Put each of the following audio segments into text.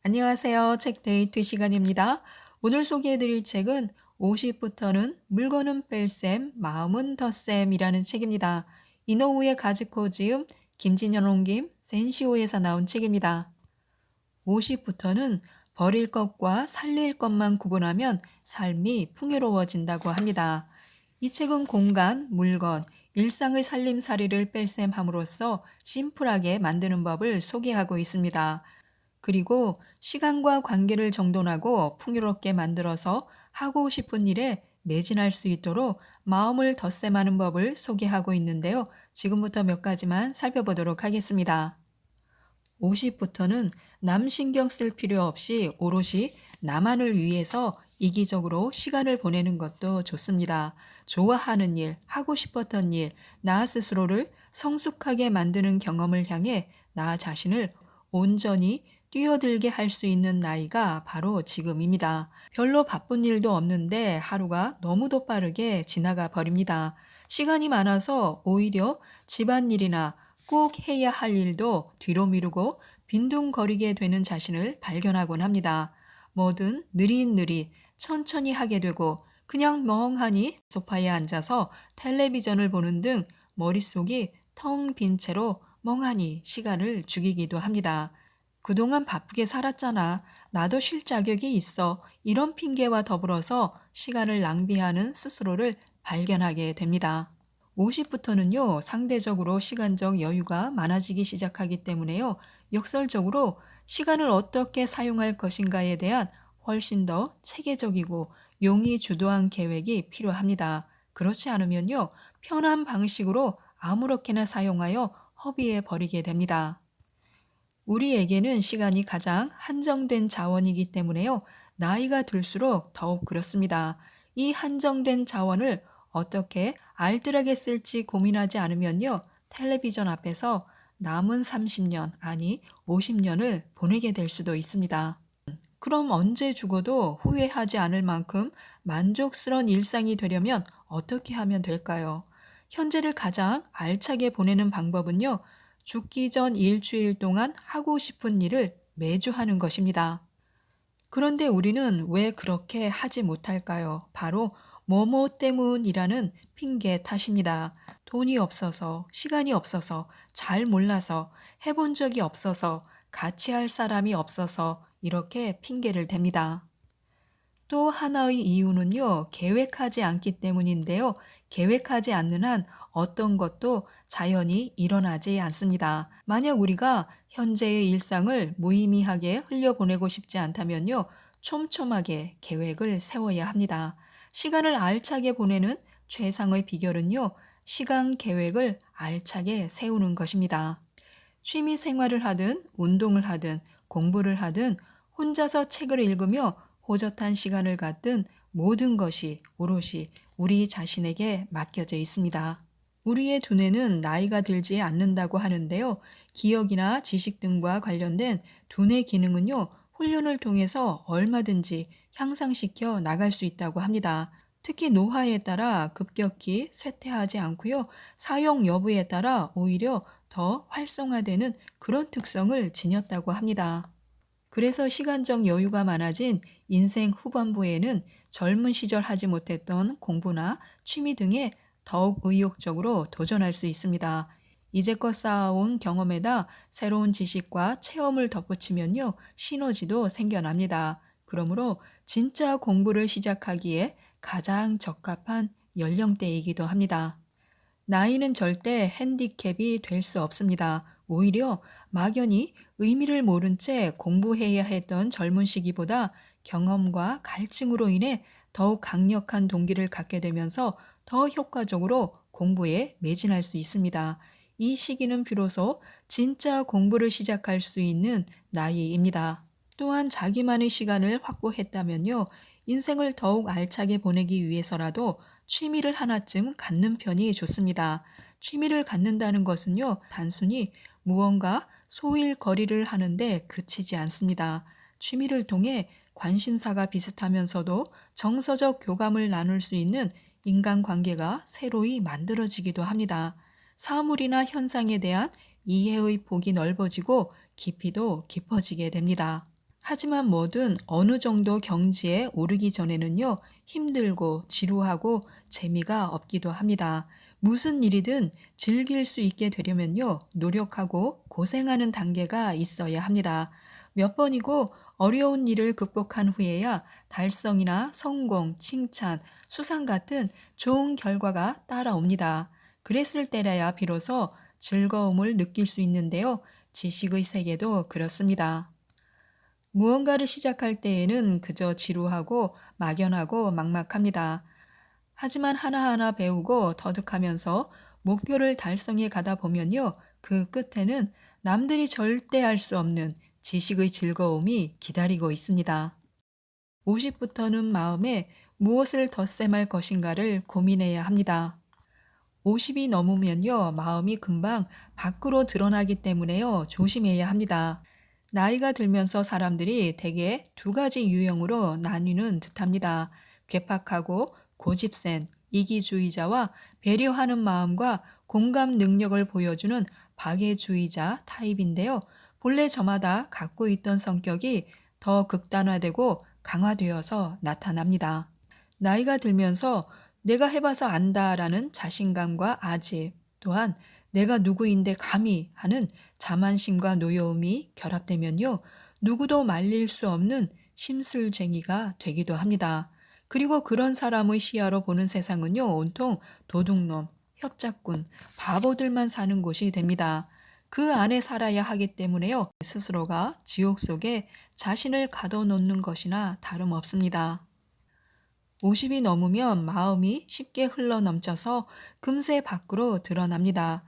안녕하세요. 책 데이트 시간입니다. 오늘 소개해드릴 책은 50부터는 물건은 뺄셈, 마음은 덧셈이라는 책입니다. 이노우에 가즈코 지음, 김진현 옮김, 센시오에서 나온 책입니다. 50부터는 버릴 것과 살릴 것만 구분하면 삶이 풍요로워진다고 합니다. 이 책은 공간, 물건, 일상의 살림살이를 뺄셈함으로써 심플하게 만드는 법을 소개하고 있습니다. 그리고 시간과 관계를 정돈하고 풍요롭게 만들어서 하고 싶은 일에 매진할 수 있도록 마음을 덧셈하는 법을 소개하고 있는데요. 지금부터 몇 가지만 살펴보도록 하겠습니다. 50부터는 남 신경 쓸 필요 없이 오롯이 나만을 위해서 이기적으로 시간을 보내는 것도 좋습니다. 좋아하는 일, 하고 싶었던 일, 나 스스로를 성숙하게 만드는 경험을 향해 나 자신을 온전히 뛰어들게 할 수 있는 나이가 바로 지금입니다. 별로 바쁜 일도 없는데 하루가 너무도 빠르게 지나가 버립니다. 시간이 많아서 오히려 집안일이나 꼭 해야 할 일도 뒤로 미루고 빈둥거리게 되는 자신을 발견하곤 합니다. 뭐든 느릿느릿 천천히 하게 되고 그냥 멍하니 소파에 앉아서 텔레비전을 보는 등 머릿속이 텅 빈 채로 멍하니 시간을 죽이기도 합니다. 그동안 바쁘게 살았잖아. 나도 쉴 자격이 있어. 이런 핑계와 더불어서 시간을 낭비하는 스스로를 발견하게 됩니다. 50부터는요, 상대적으로 시간적 여유가 많아지기 시작하기 때문에요, 역설적으로 시간을 어떻게 사용할 것인가에 대한 훨씬 더 체계적이고 용이 주도한 계획이 필요합니다. 그렇지 않으면요, 편한 방식으로 아무렇게나 사용하여 허비해 버리게 됩니다. 우리에게는 시간이 가장 한정된 자원이기 때문에요. 나이가 들수록 더욱 그렇습니다. 이 한정된 자원을 어떻게 알뜰하게 쓸지 고민하지 않으면요. 텔레비전 앞에서 남은 30년, 아니 50년을 보내게 될 수도 있습니다. 그럼 언제 죽어도 후회하지 않을 만큼 만족스러운 일상이 되려면 어떻게 하면 될까요? 현재를 가장 알차게 보내는 방법은요, 죽기 전 일주일 동안 하고 싶은 일을 매주 하는 것입니다. 그런데 우리는 왜 그렇게 하지 못할까요? 바로 뭐뭐 때문이라는 핑계 탓입니다. 돈이 없어서, 시간이 없어서, 잘 몰라서, 해본 적이 없어서, 같이 할 사람이 없어서 이렇게 핑계를 댑니다. 또 하나의 이유는요, 계획하지 않기 때문인데요. 계획하지 않는 한 어떤 것도 자연히 일어나지 않습니다. 만약 우리가 현재의 일상을 무의미하게 흘려보내고 싶지 않다면요, 촘촘하게 계획을 세워야 합니다. 시간을 알차게 보내는 최상의 비결은요, 시간 계획을 알차게 세우는 것입니다. 취미 생활을 하든 운동을 하든 공부를 하든 혼자서 책을 읽으며 호젓한 시간을 갖든 모든 것이 오롯이 우리 자신에게 맡겨져 있습니다. 우리의 두뇌는 나이가 들지 않는다고 하는데요. 기억이나 지식 등과 관련된 두뇌 기능은요, 훈련을 통해서 얼마든지 향상시켜 나갈 수 있다고 합니다. 특히 노화에 따라 급격히 쇠퇴하지 않고요. 사용 여부에 따라 오히려 더 활성화되는 그런 특성을 지녔다고 합니다. 그래서 시간적 여유가 많아진 인생 후반부에는 젊은 시절 하지 못했던 공부나 취미 등에 더욱 의욕적으로 도전할 수 있습니다. 이제껏 쌓아온 경험에다 새로운 지식과 체험을 덧붙이면요, 시너지도 생겨납니다. 그러므로 진짜 공부를 시작하기에 가장 적합한 연령대이기도 합니다. 나이는 절대 핸디캡이 될 수 없습니다. 오히려 막연히 의미를 모른 채 공부해야 했던 젊은 시기보다 경험과 갈증으로 인해 더욱 강력한 동기를 갖게 되면서 더 효과적으로 공부에 매진할 수 있습니다. 이 시기는 비로소 진짜 공부를 시작할 수 있는 나이입니다. 또한 자기만의 시간을 확보했다면요, 인생을 더욱 알차게 보내기 위해서라도 취미를 하나쯤 갖는 편이 좋습니다. 취미를 갖는다는 것은요, 단순히 무언가 소일거리를 하는데 그치지 않습니다. 취미를 통해 관심사가 비슷하면서도 정서적 교감을 나눌 수 있는 인간관계가 새로이 만들어지기도 합니다. 사물이나 현상에 대한 이해의 폭이 넓어지고 깊이도 깊어지게 됩니다. 하지만 뭐든 어느 정도 경지에 오르기 전에는요, 힘들고 지루하고 재미가 없기도 합니다. 무슨 일이든 즐길 수 있게 되려면요, 노력하고 고생하는 단계가 있어야 합니다. 몇 번이고 어려운 일을 극복한 후에야 달성이나 성공, 칭찬, 수상 같은 좋은 결과가 따라옵니다. 그랬을 때라야 비로소 즐거움을 느낄 수 있는데요. 지식의 세계도 그렇습니다. 무언가를 시작할 때에는 그저 지루하고 막연하고 막막합니다. 하지만 하나하나 배우고 터득하면서 목표를 달성해 가다 보면요, 그 끝에는 남들이 절대 알 수 없는 지식의 즐거움이 기다리고 있습니다. 50부터는 마음에 무엇을 덧셈할 것인가를 고민해야 합니다. 50이 넘으면요, 마음이 금방 밖으로 드러나기 때문에요, 조심해야 합니다. 나이가 들면서 사람들이 대개 두 가지 유형으로 나뉘는 듯합니다. 괴팍하고 고집센 이기주의자와 배려하는 마음과 공감 능력을 보여주는 박애주의자 타입인데요. 본래 저마다 갖고 있던 성격이 더 극단화되고 강화되어서 나타납니다. 나이가 들면서 내가 해봐서 안다라는 자신감과 아집, 또한 내가 누구인데 감히 하는 자만심과 노여움이 결합되면요, 누구도 말릴 수 없는 심술쟁이가 되기도 합니다. 그리고 그런 사람의 시야로 보는 세상은요, 온통 도둑놈, 협작꾼, 바보들만 사는 곳이 됩니다. 그 안에 살아야 하기 때문에요, 스스로가 지옥 속에 자신을 가둬놓는 것이나 다름없습니다. 50이 넘으면 마음이 쉽게 흘러넘쳐서 금세 밖으로 드러납니다.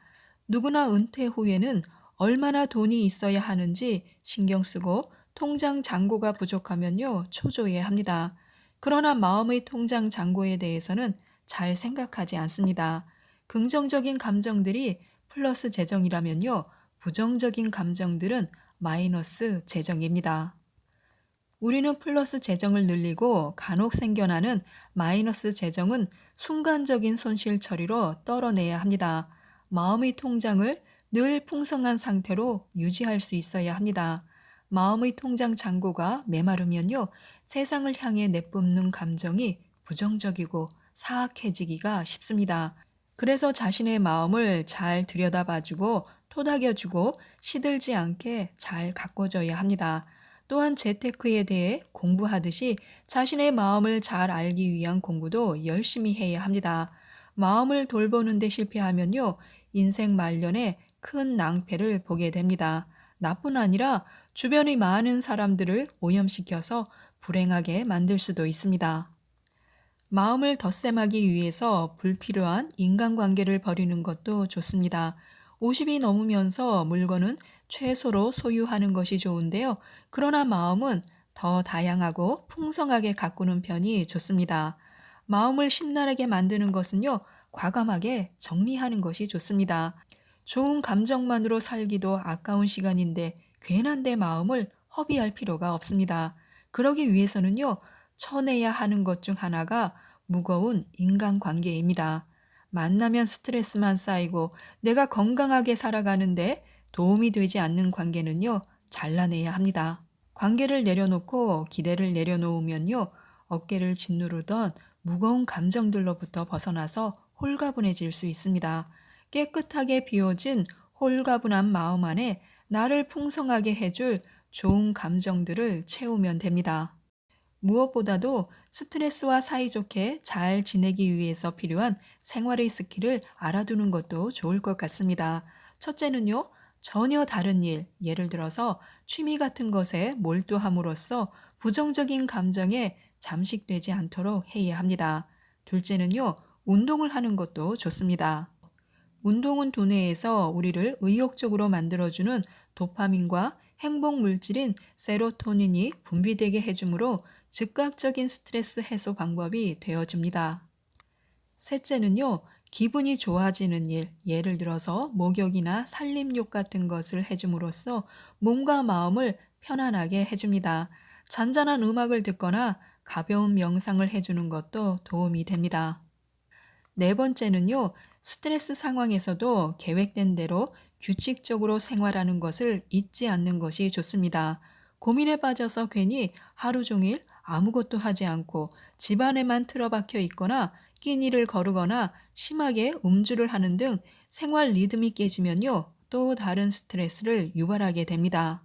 누구나 은퇴 후에는 얼마나 돈이 있어야 하는지 신경 쓰고 통장 잔고가 부족하면요, 초조해 합니다. 그러나 마음의 통장 잔고에 대해서는 잘 생각하지 않습니다. 긍정적인 감정들이 플러스 재정이라면요, 부정적인 감정들은 마이너스 재정입니다. 우리는 플러스 재정을 늘리고 간혹 생겨나는 마이너스 재정은 순간적인 손실 처리로 떨어내야 합니다. 마음의 통장을 늘 풍성한 상태로 유지할 수 있어야 합니다. 마음의 통장 잔고가 메마르면요, 세상을 향해 내뿜는 감정이 부정적이고 사악해지기가 쉽습니다. 그래서 자신의 마음을 잘 들여다봐주고 토닥여주고 시들지 않게 잘 가꿔줘야 합니다. 또한 재테크에 대해 공부하듯이 자신의 마음을 잘 알기 위한 공부도 열심히 해야 합니다. 마음을 돌보는데 실패하면요, 인생 말년에 큰 낭패를 보게 됩니다. 나뿐 아니라 주변의 많은 사람들을 오염시켜서 불행하게 만들 수도 있습니다. 마음을 덧셈하기 위해서 불필요한 인간관계를 버리는 것도 좋습니다. 50이 넘으면서 물건은 최소로 소유하는 것이 좋은데요. 그러나 마음은 더 다양하고 풍성하게 가꾸는 편이 좋습니다. 마음을 심란하게 만드는 것은요, 과감하게 정리하는 것이 좋습니다. 좋은 감정만으로 살기도 아까운 시간인데 괜한 내 마음을 허비할 필요가 없습니다. 그러기 위해서는요, 쳐내야 하는 것 중 하나가 무거운 인간관계입니다. 만나면 스트레스만 쌓이고 내가 건강하게 살아가는데 도움이 되지 않는 관계는요, 잘라내야 합니다. 관계를 내려놓고 기대를 내려놓으면요, 어깨를 짓누르던 무거운 감정들로부터 벗어나서 홀가분해질 수 있습니다. 깨끗하게 비워진 홀가분한 마음 안에 나를 풍성하게 해줄 좋은 감정들을 채우면 됩니다. 무엇보다도 스트레스와 사이좋게 잘 지내기 위해서 필요한 생활의 스킬을 알아두는 것도 좋을 것 같습니다. 첫째는요, 전혀 다른 일, 예를 들어서 취미 같은 것에 몰두함으로써 부정적인 감정에 잠식되지 않도록 해야 합니다. 둘째는요, 운동을 하는 것도 좋습니다. 운동은 두뇌에서 우리를 의욕적으로 만들어주는 도파민과 행복 물질인 세로토닌이 분비되게 해주므로 즉각적인 스트레스 해소 방법이 되어줍니다. 셋째는요, 기분이 좋아지는 일, 예를 들어서 목욕이나 살림욕 같은 것을 해줌으로써 몸과 마음을 편안하게 해줍니다. 잔잔한 음악을 듣거나 가벼운 명상을 해주는 것도 도움이 됩니다. 네 번째는요, 스트레스 상황에서도 계획된 대로 규칙적으로 생활하는 것을 잊지 않는 것이 좋습니다. 고민에 빠져서 괜히 하루 종일 아무것도 하지 않고 집안에만 틀어박혀 있거나 끼니를 거르거나 심하게 음주를 하는 등 생활 리듬이 깨지면요, 또 다른 스트레스를 유발하게 됩니다.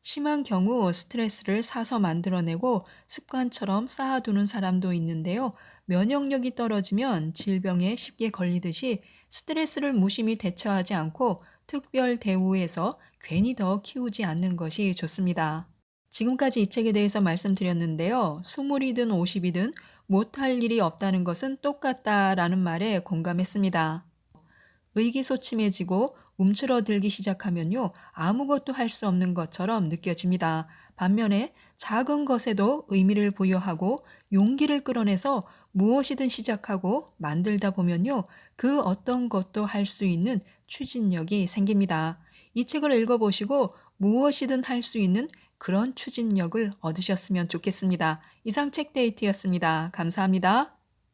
심한 경우 스트레스를 사서 만들어내고 습관처럼 쌓아두는 사람도 있는데요. 면역력이 떨어지면 질병에 쉽게 걸리듯이 스트레스를 무심히 대처하지 않고 특별 대우해서 괜히 더 키우지 않는 것이 좋습니다. 지금까지 이 책에 대해서 말씀드렸는데요. 20이든 50이든 못할 일이 없다는 것은 똑같다라는 말에 공감했습니다. 의기소침해지고 움츠러들기 시작하면요, 아무것도 할 수 없는 것처럼 느껴집니다. 반면에 작은 것에도 의미를 부여하고 용기를 끌어내서 무엇이든 시작하고 만들다 보면요, 그 어떤 것도 할 수 있는 추진력이 생깁니다. 이 책을 읽어보시고 무엇이든 할 수 있는 그런 추진력을 얻으셨으면 좋겠습니다. 이상 책 데이트였습니다. 감사합니다.